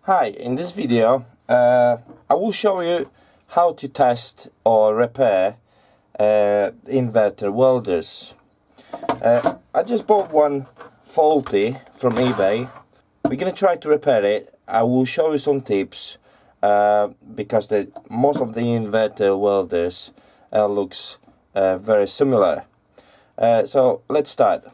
Hi, in this video I will show you how to test or repair inverter welders. I just bought one faulty from eBay. We're gonna try to repair it. I will show you some tips because most of the inverter welders looks very similar. So let's start.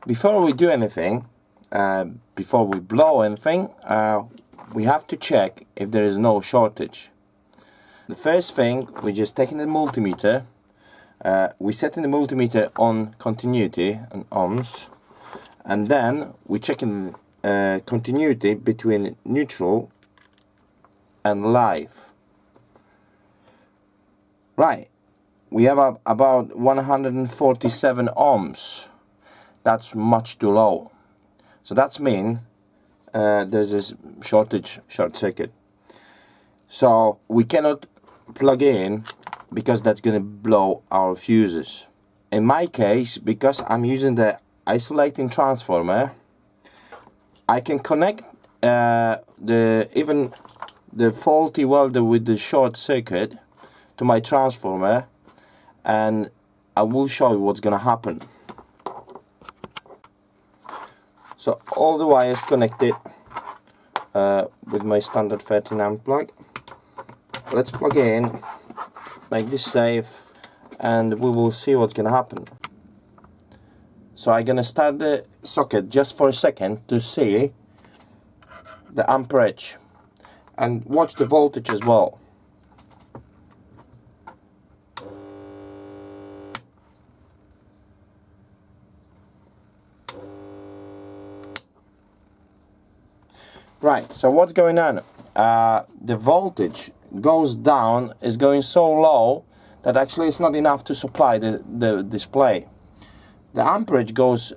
Before we do anything, before we blow anything, we have to check if there is no shortage. The first thing, we're just taking the multimeter, we're setting the multimeter on continuity and ohms, and then we're checking continuity between neutral and live. Right, we have about 147 ohms. That's much too low. So that's mean there's a short circuit. So we cannot plug in because that's gonna blow our fuses. In my case, because I'm using the isolating transformer, I can connect even the faulty welder with the short circuit to my transformer, and I will show you what's gonna happen. So all the wires connected with my standard 13 amp plug. Let's plug in, make this safe, and we will see what's gonna happen. So I'm gonna start the socket just for a second to see the amperage and watch the voltage as well. Right, so what's going on? The voltage goes down, is going so low that actually it's not enough to supply the display. The amperage goes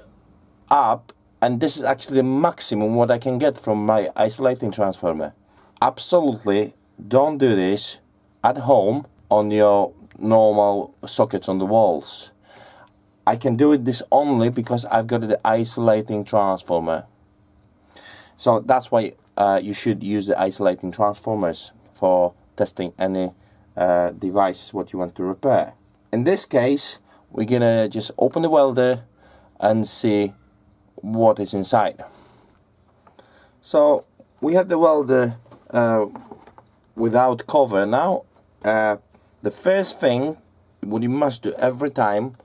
up, and this is actually the maximum what I can get from my isolating transformer. Absolutely don't do this at home on your normal sockets on the walls. I can do this only because I've got the isolating transformer. So that's why you should use the isolating transformers for testing any device what you want to repair. In this case, we're gonna just open the welder and see what is inside. So we have the welder without cover now. The first thing what you must do every time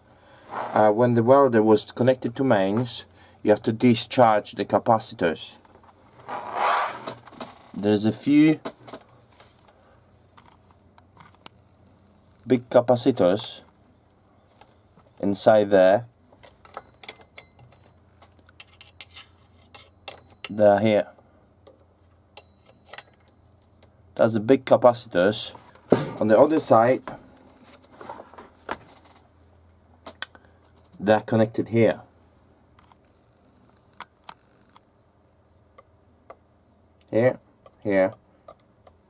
when the welder was connected to mains, you have to discharge the capacitors. There's a few big capacitors inside there. They're here. That's the big capacitors. On the other side, they're connected here. Here,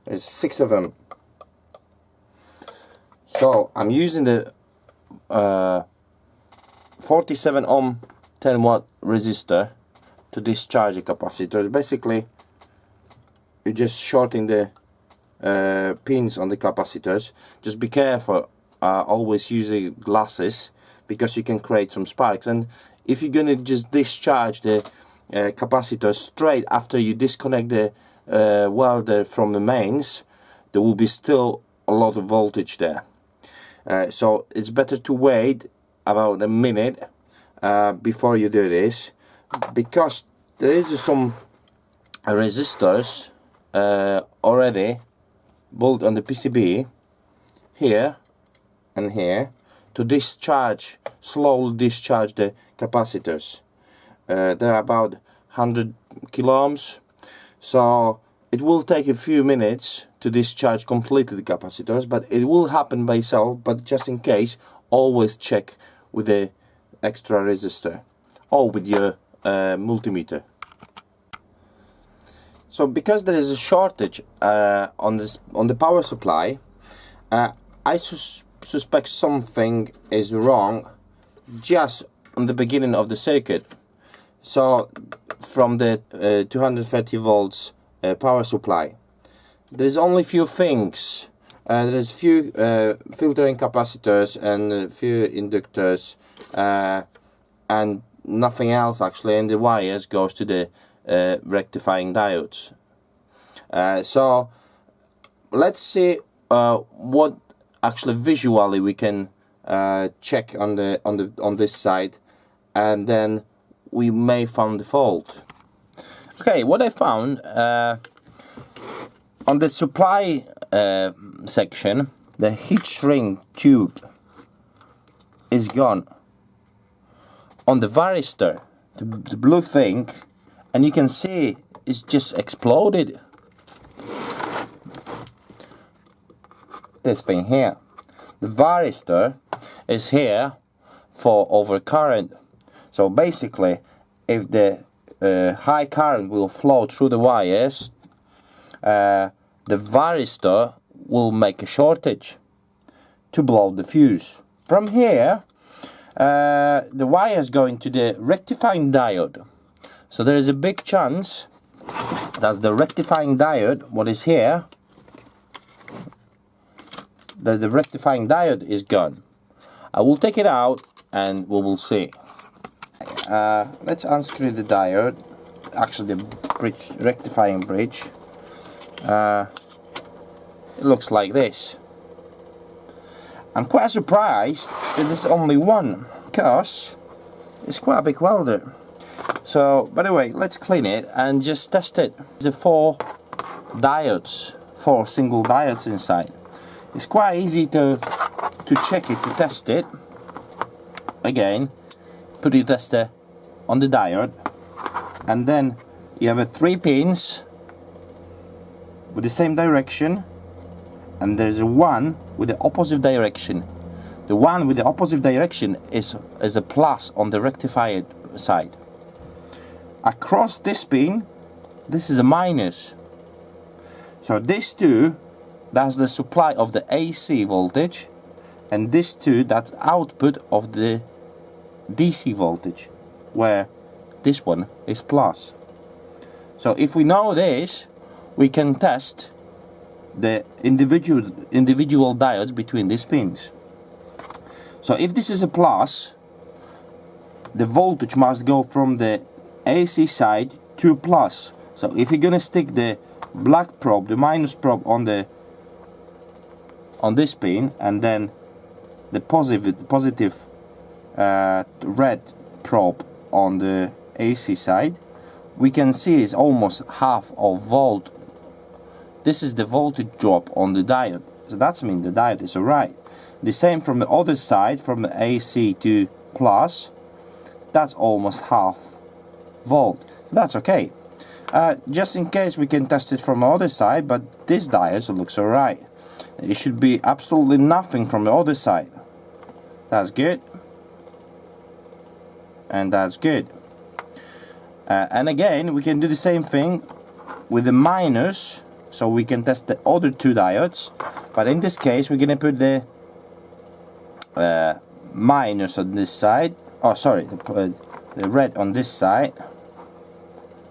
there's 6 of them. So I'm using the 47 ohm 10 watt resistor to discharge the capacitors. Basically, you're just shorting the pins on the capacitors. Just be careful, always using glasses because you can create some sparks. And if you're gonna just discharge the capacitor straight after you disconnect the welder from the mains, there will be still a lot of voltage there. So it's better to wait about a minute before you do this, because there is some resistors already built on the PCB here and here to slowly discharge the capacitors. They're about 100 kilo ohms, so it will take a few minutes to discharge completely the capacitors, but it will happen by itself. But just in case, always check with the extra resistor or with your multimeter. So because there is a shortage on the power supply, I suspect something is wrong just on the beginning of the circuit. So from the 230 volts power supply, there's only few things. There's few filtering capacitors and a few inductors and nothing else actually, and the wires goes to the rectifying diodes. So let's see what actually visually we can check on this side, and then we may find the fault. Okay, what I found on the supply section, the heat shrink tube is gone. On the varistor, the blue thing, and you can see it's just exploded. This thing here, the varistor is here for overcurrent. So basically, if the high current will flow through the wires, the varistor will make a shortage to blow the fuse. From here, the wires go into the rectifying diode. So there is a big chance that the rectifying diode, what is here, that the rectifying diode is gone. I will take it out and we will see. Let's unscrew the diode, actually the bridge, rectifying bridge. It looks like this. I'm quite surprised that there's only one, because it's quite a big welder. So, by the way, let's clean it and just test it. There's 4 diodes, 4 single diodes inside. It's quite easy to check it, to test it. Again, put your tester on the diode, and then you have 3 pins with the same direction, and there's one with the opposite direction. The one with the opposite direction is a plus on the rectified side. Across this pin, this is a minus. So this 2, that's the supply of the AC voltage, and this 2, that's output of the DC voltage, where this one is plus. So if we know this, we can test the individual diodes between these pins. So if this is a plus, the voltage must go from the AC side to plus. So if you're gonna stick the black probe, the minus probe on this pin, and then the positive red probe on the AC side, we can see it's almost half of volt. This is the voltage drop on the diode, so that means the diode is alright. The same from the other side, from the AC to plus, that's almost half volt. That's okay. Just in case, we can test it from the other side, but this diode looks alright. It should be absolutely nothing from the other side. That's good. And that's good. And again, we can do the same thing with the minus, so we can test the other 2 diodes, but in this case we're gonna put the minus on this side, oh sorry, the red on this side,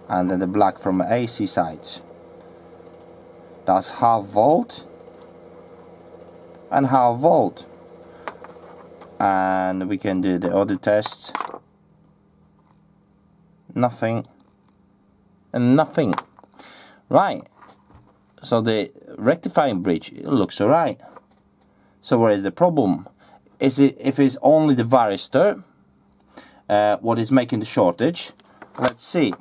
and then the black from the AC sides. That's half volt and half volt. And we can do the other test. Nothing and nothing. Right, so the rectifying bridge, it looks alright. So where is the problem? Is it if it's only the varistor what is making the shortage? Let's see.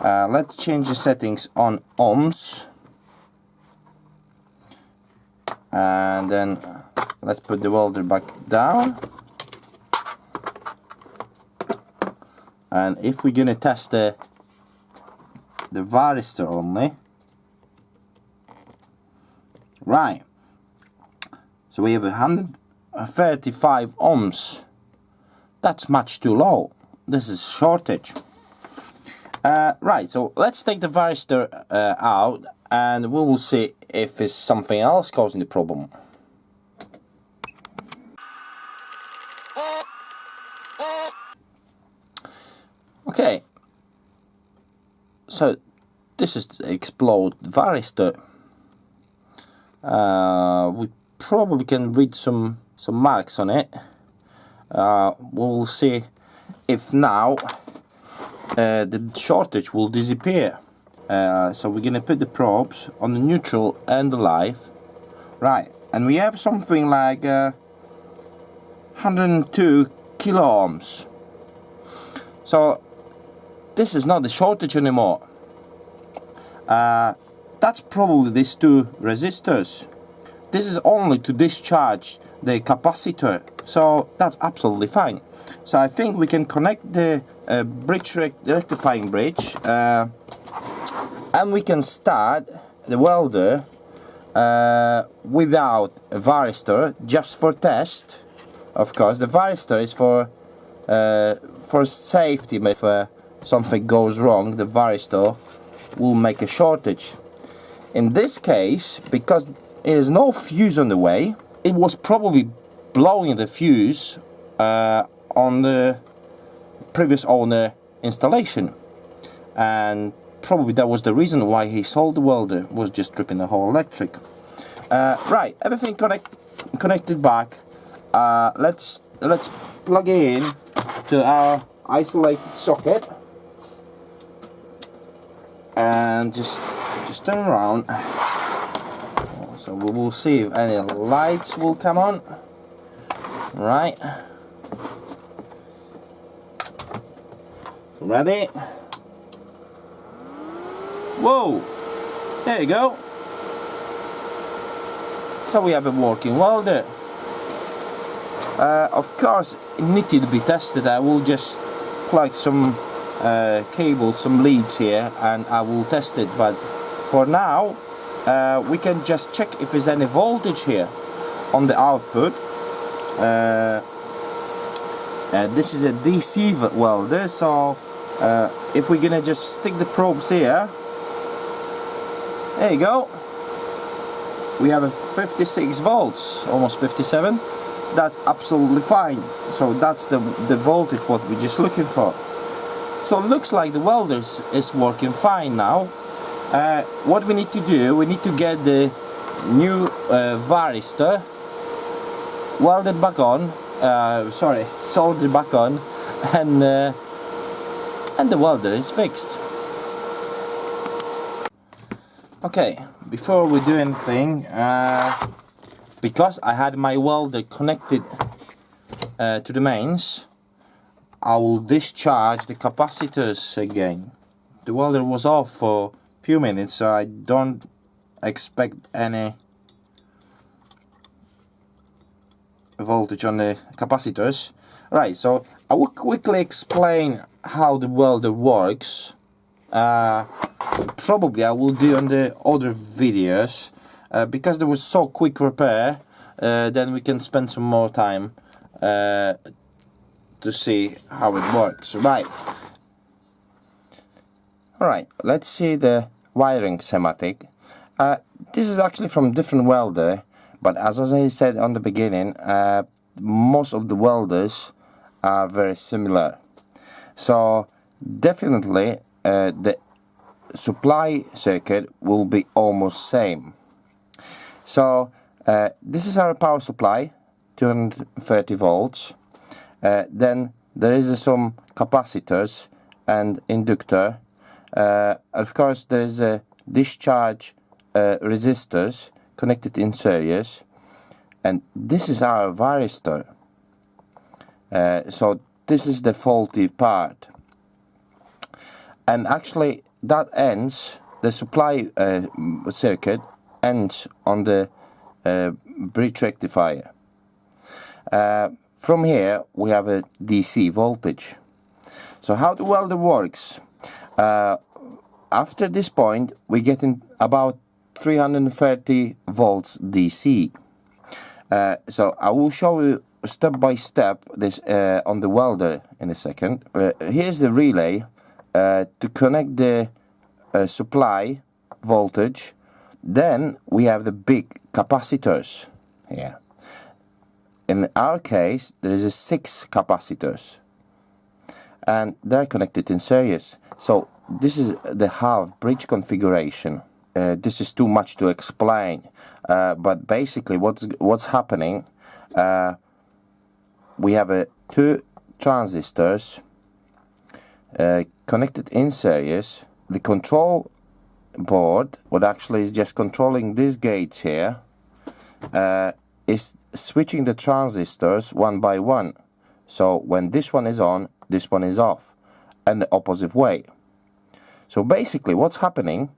Let's change the settings on ohms, and then let's put the welder back down. And if we're gonna test the varistor only, right, so we have 135 ohms. That's much too low. This is shortage. Right, so let's take the varistor out, and we will see if it's something else causing the problem. Okay, so this is the explode varistor. We probably can read some marks on it. We'll see if now the shortage will disappear. So we're gonna put the probes on the neutral and the live, right? And we have something like 102 kilo ohms. So this is not the shortage anymore. That's probably these two resistors. This is only to discharge the capacitor, so that's absolutely fine. So I think we can connect the rectifying bridge, and we can start the welder without a varistor, just for test. Of course, the varistor is for safety. If something goes wrong, the varistor will make a shortage. In this case, because there is no fuse on the way, it was probably blowing the fuse on the previous owner installation, and probably that was the reason why he sold the welder, was just stripping the whole electric. Right, everything connected back. Let's plug it in to our isolated socket and just turn around. So we will see if any lights will come on. Right. Ready? Whoa! There you go. So we have a working welder. Of course, it needed to be tested. I will just plug some cables, some leads here, and I will test it. But for now, we can just check if there's any voltage here on the output. This is a DC welder, so if we're gonna just stick the probes here, there you go. We have a 56 volts, almost 57. That's absolutely fine. So that's the voltage what we're just looking for. So it looks like the welder is working fine now. What we need to do, we need to get the new varistor welded back on, soldered back on, and the welder is fixed. Okay, before we do anything, because I had my welder connected to the mains, I will discharge the capacitors again. The welder was off for a few minutes, so I don't expect any voltage on the capacitors. Right, so I will quickly explain how the welder works. Probably I will do on the other videos, because there was so quick repair. Then we can spend some more time to see how it works. Right. Alright, let's see the wiring schematic. This is actually from different welder, but as I said on the beginning, most of the welders are very similar. So definitely the supply circuit will be almost same. So this is our power supply, 230 volts. Then there is some capacitors and inductor. Of course there is a discharge resistors connected in series, and this is our varistor. So this is the faulty part, and actually that ends, the supply circuit ends on the bridge rectifier. From here we have a DC voltage. So how the welder works, after this point we get in about 330 volts DC. So I will show you step by step this on the welder in a second. Here's the relay to connect the supply voltage. Then we have the big capacitors here. In our case there is 6 capacitors, and they're connected in series. So this is the half bridge configuration. This is too much to explain, but basically what's happening, we have two transistors connected in series. The control board, what actually is just controlling this gate here, is switching the transistors one by one. So when this one is on, this one is off, and the opposite way. So basically what's happening,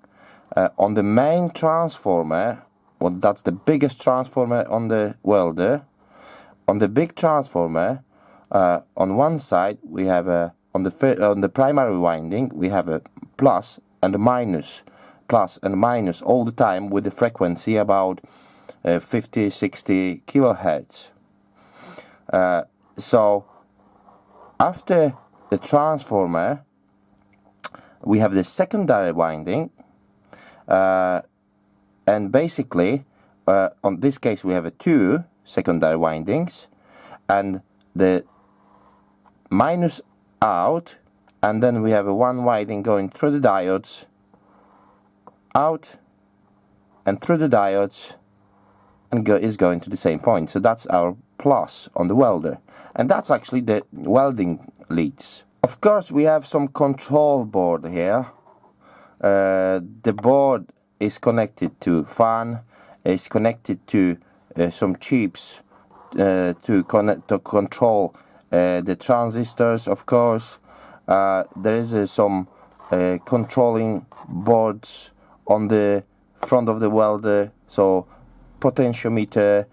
on the main transformer, well, that's the biggest transformer on the welder. On the big transformer, on one side we have on the primary winding we have a plus and a minus, plus and minus all the time, with the frequency about 50-60 kilohertz. So after the transformer we have the secondary winding, and basically on this case we have two secondary windings, and the minus out, and then we have one winding going through the diodes, out and through the diodes, and is going to the same point. So that's our plus on the welder, and that's actually the welding leads. Of course we have some control board here. The board is connected to fan, is connected to some chips to control the transistors. Of course there is some controlling boards on the front of the welder, so potentiometer,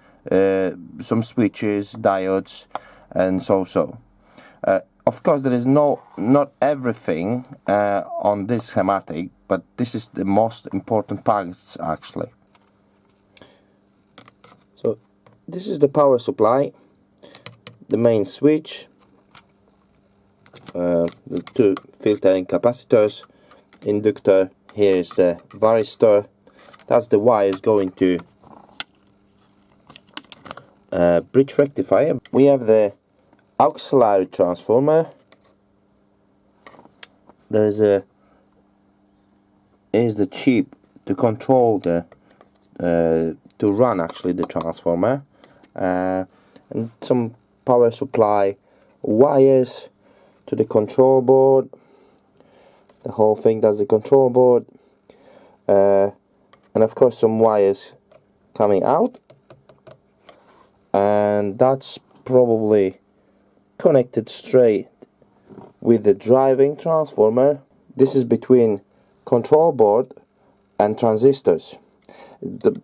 some switches, diodes, and so. Of course there is not everything on this schematic, but this is the most important parts actually. So this is the power supply, the main switch, the two filtering capacitors, inductor. Here is the varistor. That's the wires going to bridge rectifier. We have the auxiliary transformer. There is the chip to control the to run actually the transformer, and some power supply wires to the control board. The whole thing does the control board, and of course some wires coming out, and that's probably connected straight with the driving transformer. This is between control board and transistors,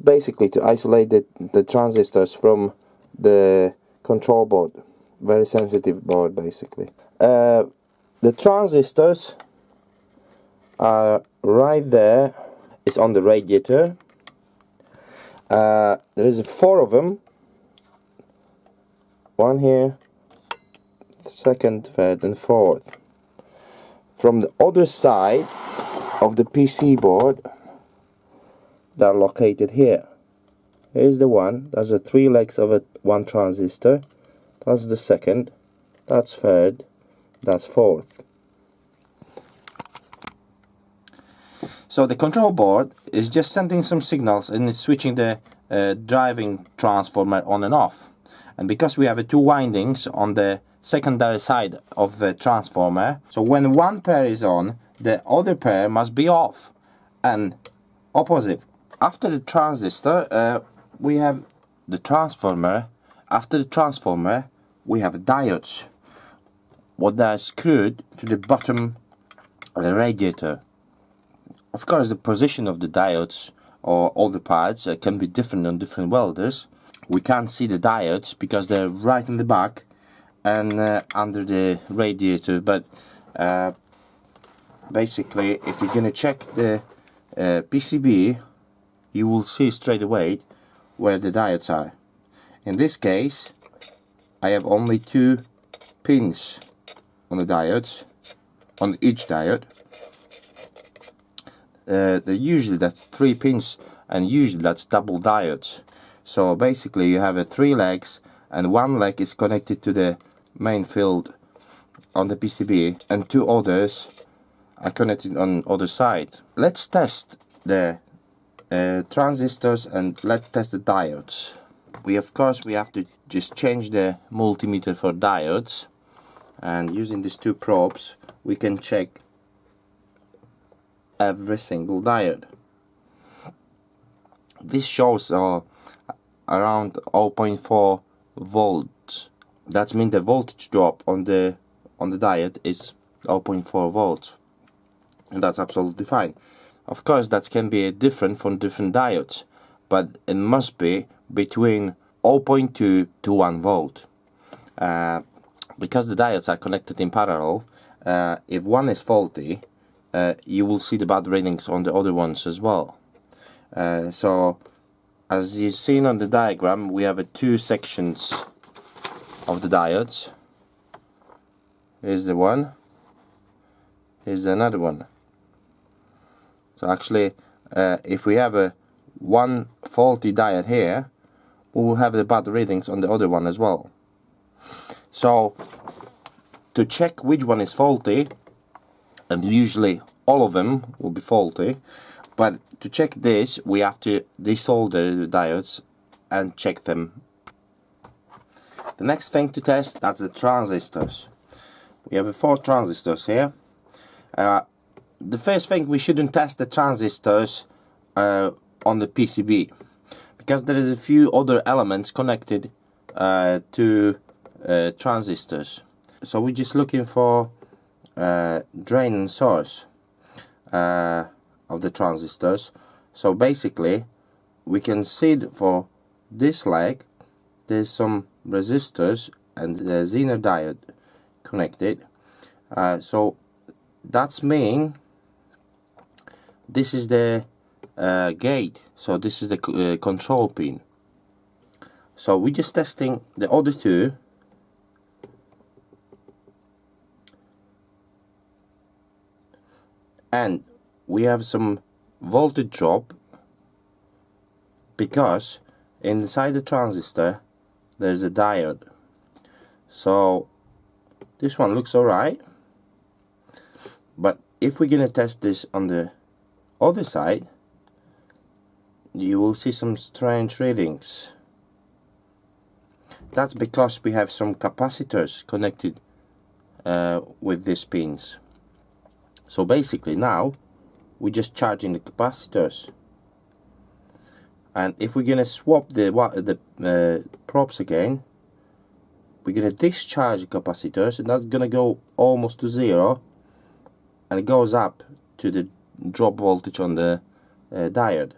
basically to isolate the transistors from the control board. Very sensitive board basically. The transistors are right there. It's on the radiator. There is 4 of them. One here, second, third, and fourth. From the other side of the PC board, they're located here. Here's the one. That's the 3 legs of one transistor. That's the second. That's third. That's fourth. So the control board is just sending some signals and it's switching the driving transformer on and off. And because we have 2 windings on the secondary side of the transformer, so when one pair is on, the other pair must be off, and opposite. After the transistor we have the transformer. After the transformer we have diodes, what are screwed to the bottom of the radiator. Of course the position of the diodes or all the parts can be different on different welders. We can't see the diodes because they're right in the back and under the radiator, but basically if you're gonna check the PCB, you will see straight away where the diodes are. In this case I have only 2 pins on the diodes, on each diode. Usually that's 3 pins, and usually that's double diodes. So basically you have 3 legs, and one leg is connected to the main field on the PCB and 2 others are connected on other side. Let's test the transistors and let's test the diodes. Of course we have to just change the multimeter for diodes, and using these 2 probes we can check every single diode. This shows around 0.4 volts. That means the voltage drop on the diode is 0.4 volts, and that's absolutely fine. Of course that can be different from different diodes, but it must be between 0.2 to 1 volt. Because the diodes are connected in parallel, if one is faulty, you will see the bad readings on the other ones as well. So as you've seen on the diagram, we have 2 sections of the diodes. Here's the one, here's another one. So actually if we have one faulty diode here, we will have the bad readings on the other one as well. So to check which one is faulty, and usually all of them will be faulty, but to check this we have to desolder the diodes and check them. The next thing to test, that's the transistors. We have 4 transistors here. The first thing, we shouldn't test the transistors on the PCB, because there is a few other elements connected to transistors. So we're just looking for drain and source of the transistors. So basically we can see for this leg there's some resistors and the Zener diode connected. So that's mean this is the gate, so this is the control pin. So we're just testing the other 2. And we have some voltage drop because inside the transistor there's a diode. So this one looks alright, but if we're gonna test this on the other side, you will see some strange readings. That's because we have some capacitors connected with these pins. So basically now we're just charging the capacitors, and if we're gonna swap the probes again, we're gonna discharge the capacitors, and that's gonna go almost to 0, and it goes up to the drop voltage on the diode.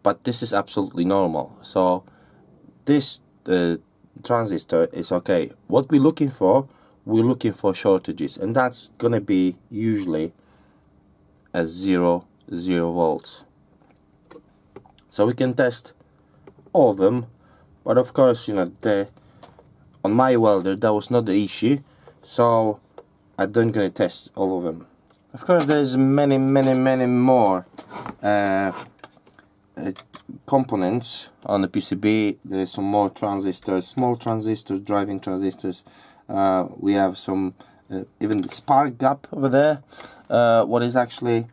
But this is absolutely normal, so this transistor is okay. What we're looking for shortages, and that's gonna be usually at 0 volts. So we can test all of them, but of course, you know, on my welder that was not the issue, so I don't gonna test all of them. Of course, there's many more components on the PCB. There's some more transistors, small transistors, driving transistors. We have some even the spark gap over there, what is actually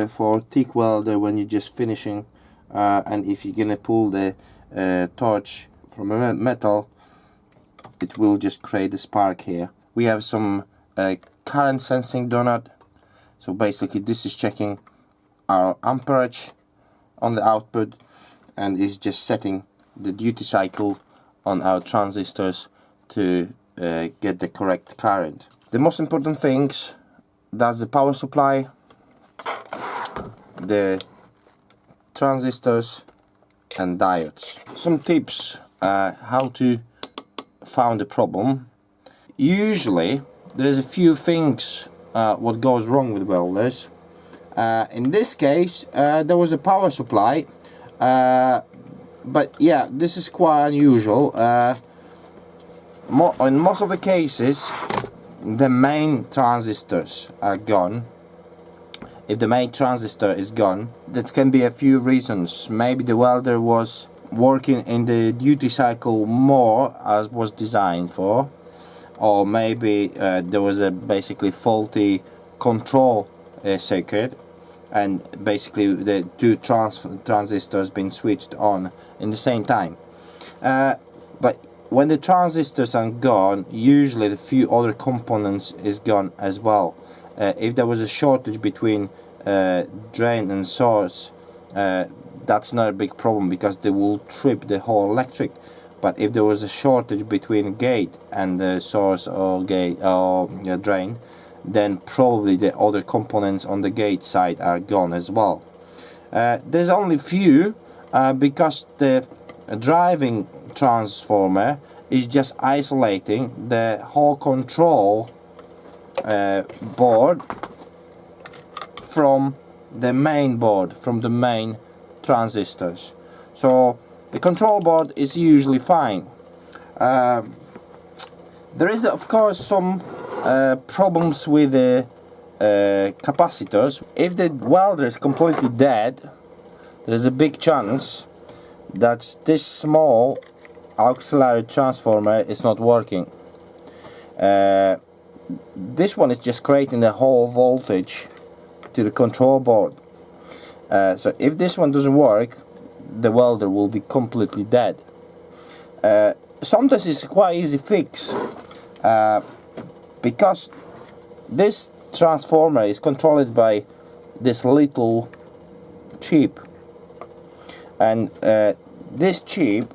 for TIG welder when you're just finishing, and if you're gonna pull the torch from a metal, it will just create a spark here. We have some current sensing donut. So basically this is checking our amperage on the output, and is just setting the duty cycle on our transistors to get the correct current. The most important things, that's the power supply, the transistors and diodes. Some tips how to find the problem. Usually there's a few things what goes wrong with welders. In this case there was a power supply, but yeah, this is quite unusual. In most of the cases the main transistors are gone. If the main transistor is gone, that can be a few reasons. Maybe the welder was working in the duty cycle more as was designed for, or maybe there was a basically faulty control circuit, and basically the two transistors been switched on in the same time. But when the transistors are gone, usually the few other components is gone as well. If there was a shortage between drain and source, that's not a big problem because they will trip the whole electric. But if there was a shortage between gate and the source or gate or drain, then probably the other components on the gate side are gone as well. There's only few because the driving transformer is just isolating the whole control board from the main board, from the main transistors. So the control board is usually fine. There is of course some problems with the capacitors. If the welder is completely dead, there is a big chance that this small auxiliary transformer is not working. This one is just creating the whole voltage to the control board. So if this one doesn't work, the welder will be completely dead. Sometimes it's quite easy fix because this transformer is controlled by this little chip, and this chip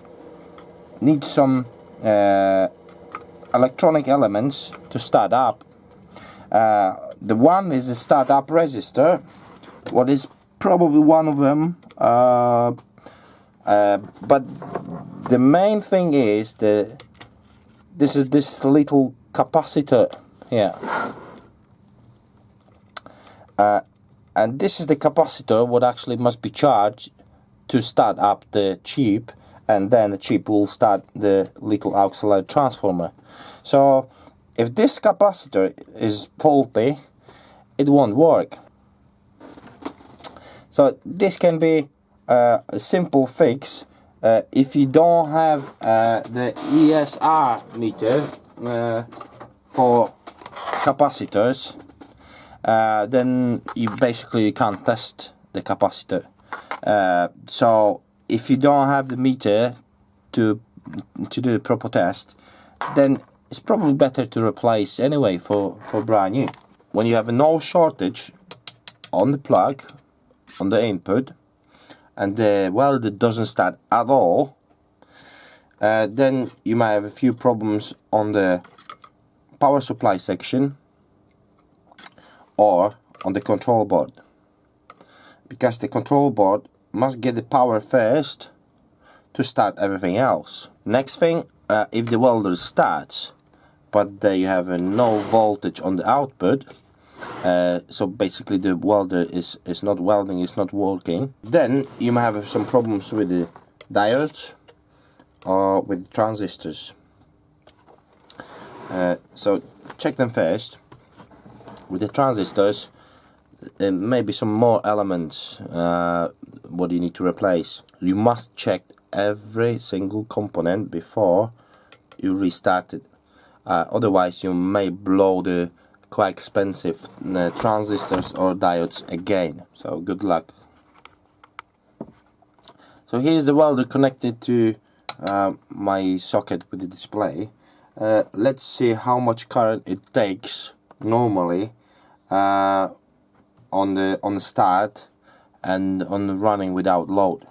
needs some electronic elements to start up. The one is a startup resistor. What is probably one of them, but the main thing is this is this little capacitor here, and this is the capacitor what actually must be charged to start up the chip, and then the chip will start the little auxiliary transformer. So if this capacitor is faulty, it won't work. So this can be a simple fix if you don't have the ESR meter for capacitors. Then you basically can't test the capacitor. So if you don't have the meter to do the proper test, then it's probably better to replace anyway for brand new. When you have no shortage on the plug, on the input, and the welder doesn't start at all, then you might have a few problems on the power supply section or on the control board, because the control board must get the power first to start everything else. Next thing, if the welder starts but you have no voltage on the output, so basically the welder is not welding, is not working, then you might have some problems with the diodes or with the transistors. So check them first. With the transistors, maybe some more elements what you need to replace. You must check every single component before you restart it. Otherwise you may blow the quite expensive transistors or diodes again. So good luck. So here's the welder connected to my socket with the display. Let's see how much current it takes normally on the start and on the running without load.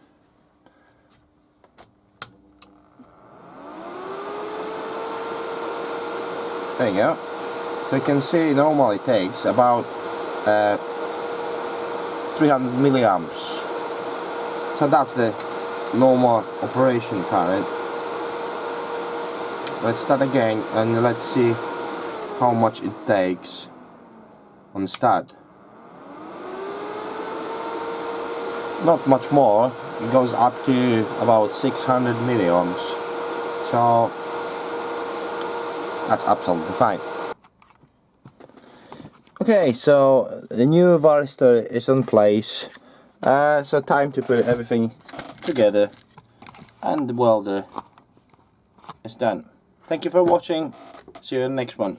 There you go. So you can see normally it takes about 300 milliamps. So that's the normal operation current. Let's start again and let's see how much it takes on the start. Not much more. It goes up to about 600 milliamps. So that's absolutely fine. Okay, so the new varistor is in place. So time to put everything together, and the welder is done. Thank you for watching. See you in the next one.